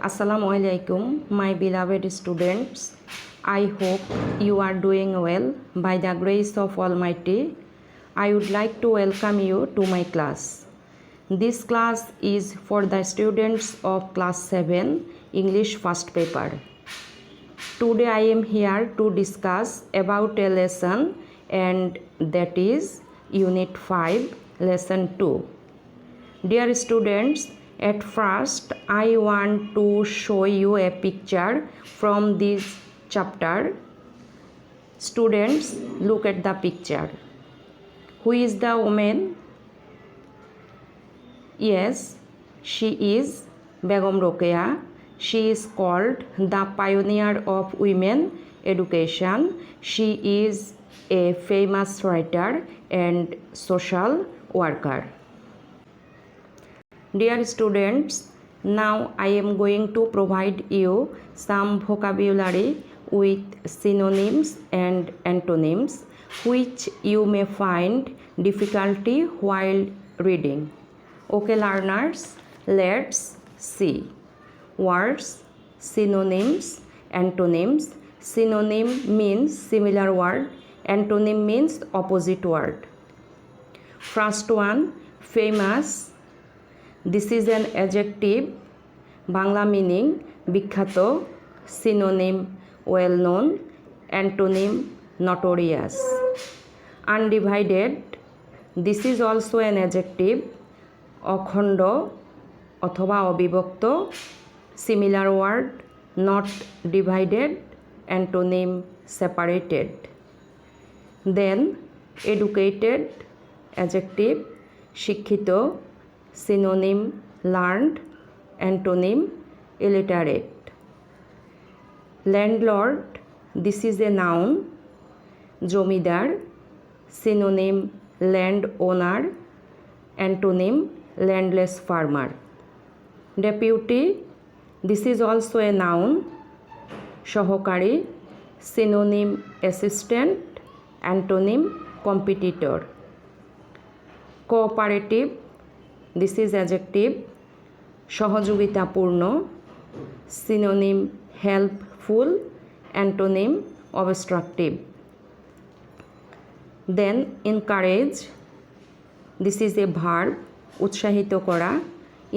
Assalamu alaikum, my beloved students. I hope you are doing well by the grace of Almighty. I would like to welcome you to my class. This class is for the students of class 7 English first paper. Today I am here to discuss about a lesson, and that is Unit 5, Lesson 2. Dear students, at first I want to show you a picture from this chapter. Students, look at the picture. Who is the woman? Yes, she is Begum Rokeya. She is called the pioneer of women education. She is a famous writer and social worker. Dear students, now I am going to provide you some vocabulary with synonyms and antonyms which you may find difficulty while reading. Okay learners, let's see. Words, synonyms, antonyms. Synonym means similar word, antonym means opposite word. First one, famous. This is an adjective, Bangla meaning bikhato, synonym well known, antonym notorious. Undivided, this is also an adjective, okhondo অথবা অবিভক্ত, similar word, not divided, antonym separated. Then educated, adjective, শিক্ষিত, synonym learned, antonym illiterate. Landlord, this is a noun, zamindar, synonym landowner, antonym landless farmer. Deputy, this is also a noun, সহকারী, synonym assistant, antonym competitor. Cooperative, this is adjective, সহযোগিতাপূর্ণ, synonym helpful, antonym obstructive. Then encourage, this is a verb, উৎসাহিত করা,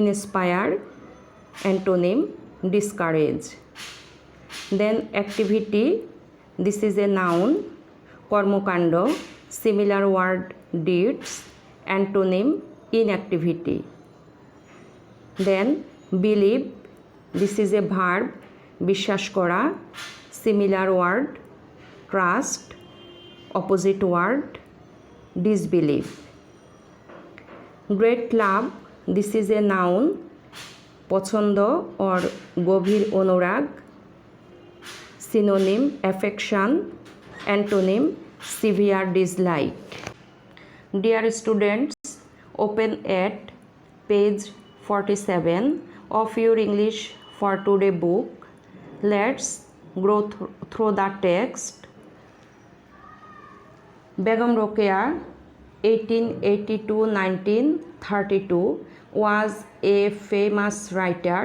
inspire, antonym discourage. Then activity, this is a noun, কর্মকাণ্ড, similar word deeds, antonym inactivity. Then believe, this is a verb, বিশ্বাস করা, similar word trust, opposite word disbelief. Great love, this is a noun, পছন্দ or গভীর অনুরাগ, synonym affection, antonym severe dislike. Dear students, open at page 47 of your English for Today book. Let's go through the text. Begum Rokeya, 1882-1932, was a famous writer.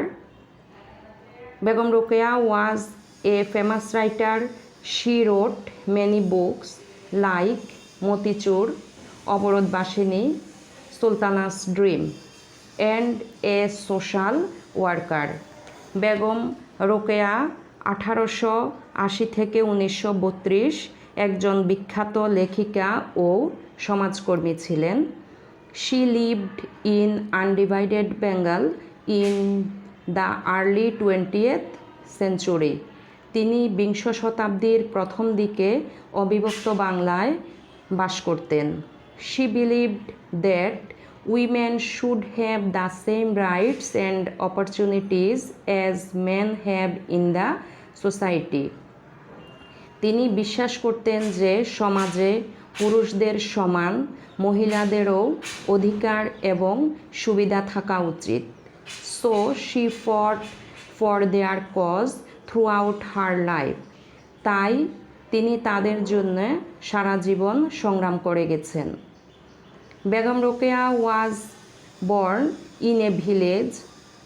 Begum Rokeya was a famous writer. She wrote many books like Motichur, Oborodbashini, Sultana's Dream, and a social worker. Begum Rokeya 1880 থেকে 1932 একজন বিখ্যাত লেখিকা ও সমাজকর্মী ছিলেন। She lived in undivided Bengal in the early 20th century. তিনি বিংশ শতাব্দীর প্রথম দিকে অবিভক্ত বাংলায় বাস করতেন। She believed that women should have the same rights and opportunities as men have in the society. তিনি বিশ্বাস করতেন যে সমাজে পুরুষদের সমান মহিলাদেরও অধিকার এবং সুবিধা থাকা উচিত। So she fought for their cause throughout her life. তাই তিনি তাদের জন্য সারা জীবন সংগ্রাম করে গেছেন। Begum Rokeya was born in a village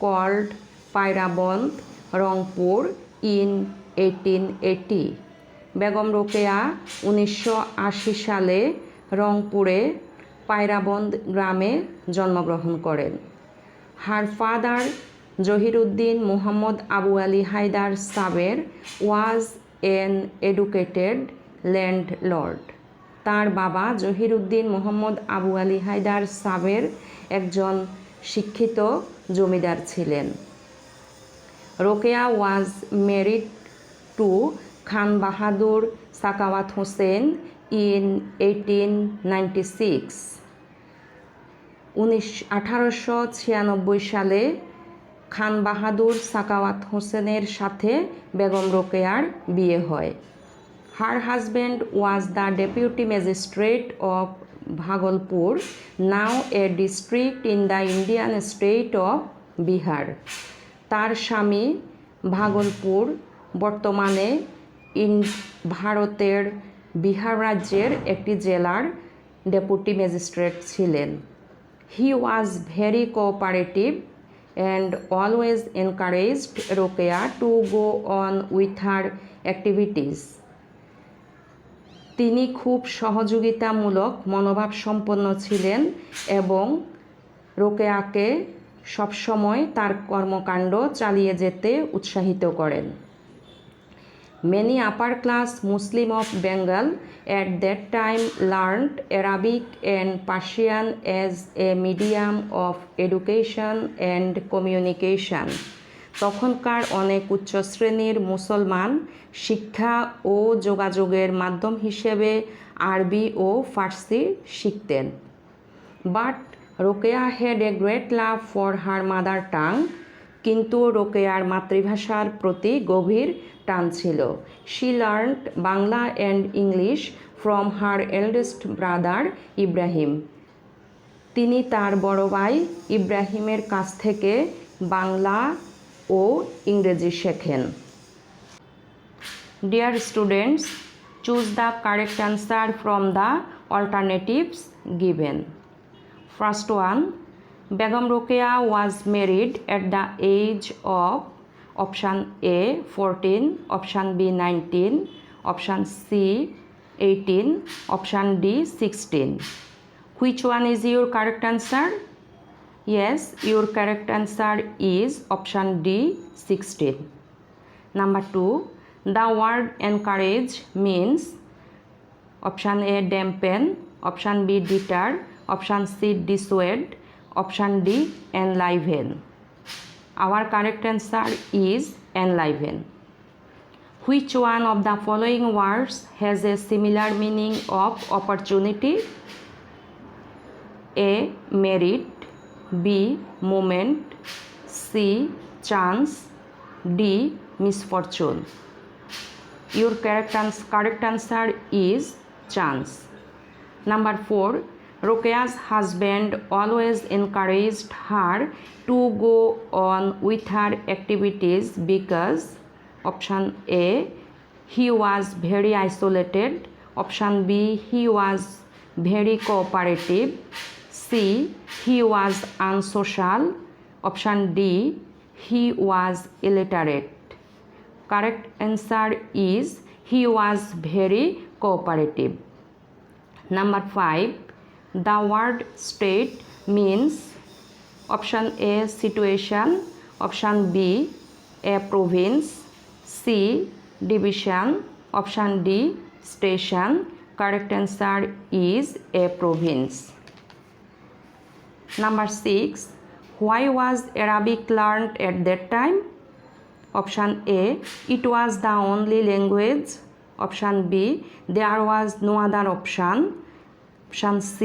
called Pairaband, Rangpur in 1880. Begum Rokeya 1980 সালে রংপুরে পায়রাবন্দ গ্রামে জন্মগ্রহণ করেন। Her father, Johiruddin Muhammad Abu Ali Haidar Saber, was an educated landlord. তার বাবা জহিরুদ্দিন মোহাম্মদ আবু আলী হায়দার সাবের একজন শিক্ষিত জমিদার ছিলেন। Rokeya was married to Khan Bahadur Sakawat Hossain in 1896। 1896 সালে খান বাহাদুর সাকাওয়াত হোসেনের সাথে বেগম রোকেয়ার বিয়ে হয়। Her husband was the deputy magistrate of Bhagalpur, now a district in the Indian state of Bihar. তার স্বামী ভাগলপুর বর্তমানে ভারতের বিহার রাজ্যের একটি জেলার ডেপুটি ম্যাজিস্ট্রেট ছিলেন। He was very cooperative and always encouraged Rokeya to go on with her activities. তিনি খুব সহযোগিতামূলক মনোভাব সম্পন্ন ছিলেন এবং রোকেয়াকে সবসময় তার কর্মকাণ্ড চালিয়ে যেতে উৎসাহিত করেন। Many upper class Muslim of Bengal at that time learned Arabic and Persian as a medium of education and communication. তখনকার অনেক উচ্চ শ্রেণীর মুসলমান শিক্ষা ও যোগাযোগের মাধ্যম হিসেবে আরবি ও ফার্সি শিখতেন। But Rokeya had a great love for her mother tongue, কিন্তু রোকেয়ার মাতৃভাষার প্রতি গভীর টান ছিল। She learned Bangla and English from her eldest brother Ibrahim. তিনি তার বড় ভাই ইব্রাহিমের কাছ থেকে বাংলা ও ইংরেজি শেখেন। Dear students, choose the correct answer from the alternatives given. First one, Begum Rokeya was married at the age of option A 14, option B 19, option C 18, option D 16. Which one is your correct answer? Yes, your correct answer is option D 16. Number 2, the word encourage means option A dampen, option B deter, option C dissuade, option D enliven. Our correct answer is enliven. Which one of the following words has a similar meaning of opportunity? A merit, B moment, C chance, D misfortune. Your correct answer is chance. Number 4, Rokea's husband always encouraged her to go on with her activities because option A, he was very isolated, option B, he was very cooperative, C, he was unsocial, option D, he was illiterate. Correct answer is he was very cooperative. Number 5, the word state means option A situation, option B a province, C division, option D station. Correct answer is a province. Number 6, why was Arabic learned at that time? Option A, it was the only language. Option B, there was no other option. Option C,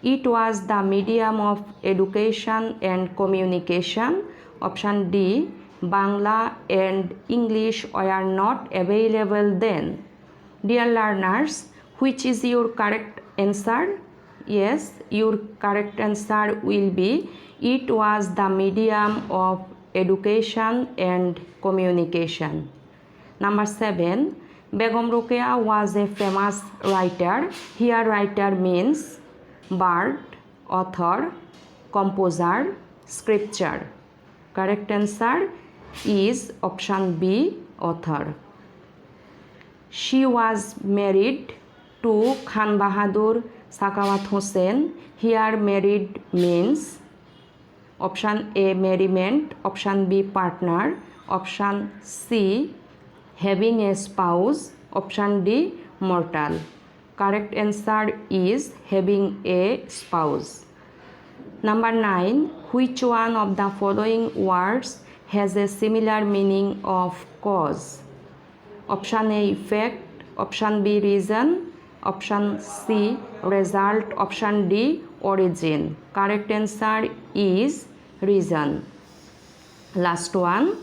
it was the medium of education and communication. Option D, Bangla and English were not available then. Dear learners, which is your correct answer? Yes, your correct answer will be it was the medium of education and communication. Number 7, Begum Rokeya was a famous writer. Here writer means bard, author, composer, scripture. Correct answer is option B, author. She was married to Khan Bahadur Sakawat Hossain. Here married means option A, merriment, option B, partner, option C, having a spouse, option D, mortal. Correct answer is having a spouse. Number 9. Which one of the following words has a similar meaning of cause? Option A, effect, option B, reason, option C, result, option D, origin. Correct answer is reason. Last one.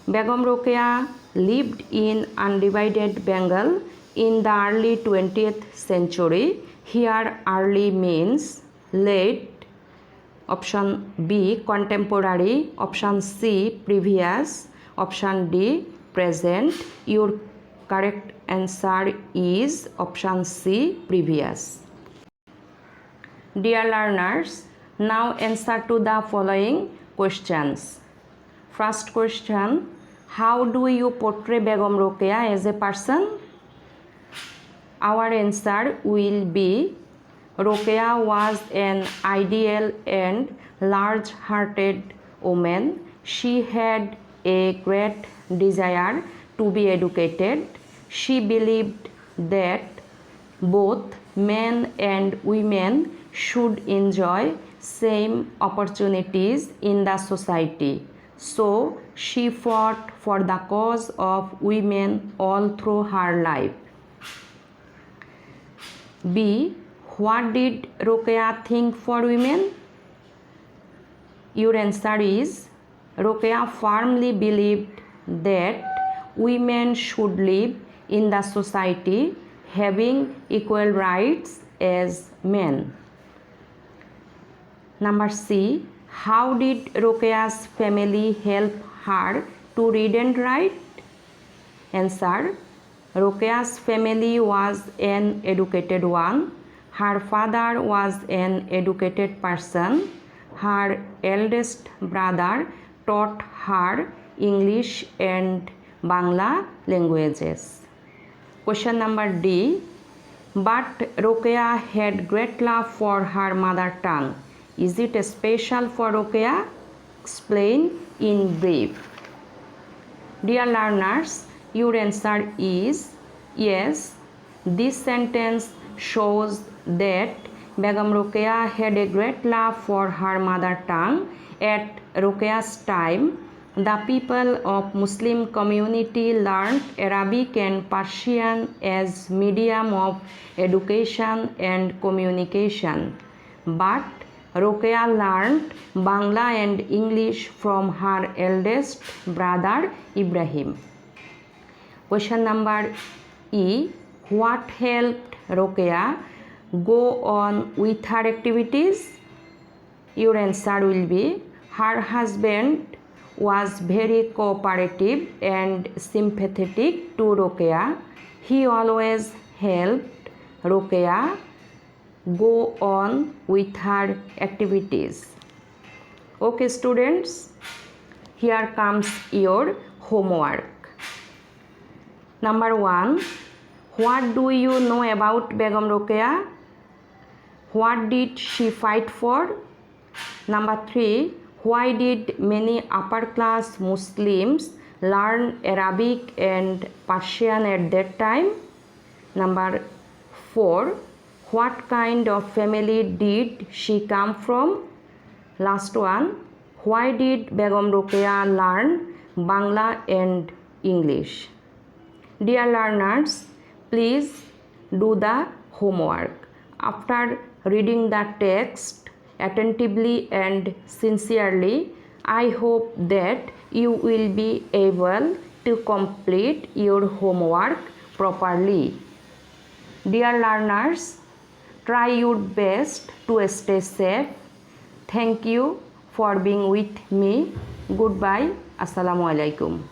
Begum Rokeya lived in undivided Bengal in the early 20th century. Here early means late, option B, contemporary, option C, previous, option D, present. Your correct answer is option C, previous. Dear learners, now answer to the following questions. First question, how do you portray Begum Rokeya as a person? Our answer will be Rokeya was an ideal and large-hearted woman. She had a great desire to be educated. She believed that both men and women should enjoy same opportunities in the society. So she fought for the cause of women all through her life. B. What did Rokeya think for women? Your answer is Rokeya firmly believed that women should live in the society having equal rights as men. Number C. How did Rokeya's family help her to read and write? Answer. Rokeya's family was an educated one. Her father was an educated person. Her eldest brother taught her English and Bangla languages. Question number D. But Rokeya had great love for her mother tongue. Is it special for Rokeya? Explain in brief. Dear learners, your answer is yes. This sentence shows that Begum Rokeya had a great love for her mother tongue. At Rokeya's time, the people of Muslim community learned Arabic and Persian as medium of education and communication. But Rokeya learned Bangla and English from her eldest brother Ibrahim. Question number E. What helped Rokeya go on with her activities? Your answer will be her husband was very cooperative and sympathetic to Rokeya. He always helped Rokeya go on with her activities. Okay students, here comes your homework. Number 1. What do you know about Begum Rokeya? What did she fight for? Number 3. Why did many upper class Muslims learn Arabic and Persian at that time? Number 4. What kind of family did she come from? Last one. Why did Begum Rokeya learn Bangla and English? Dear learners, please do the homework. After reading the text attentively and sincerely, I hope that you will be able to complete your homework properly. Dear learners, try your best to stay safe. Thank you for being with me. Goodbye. Assalamu alaikum.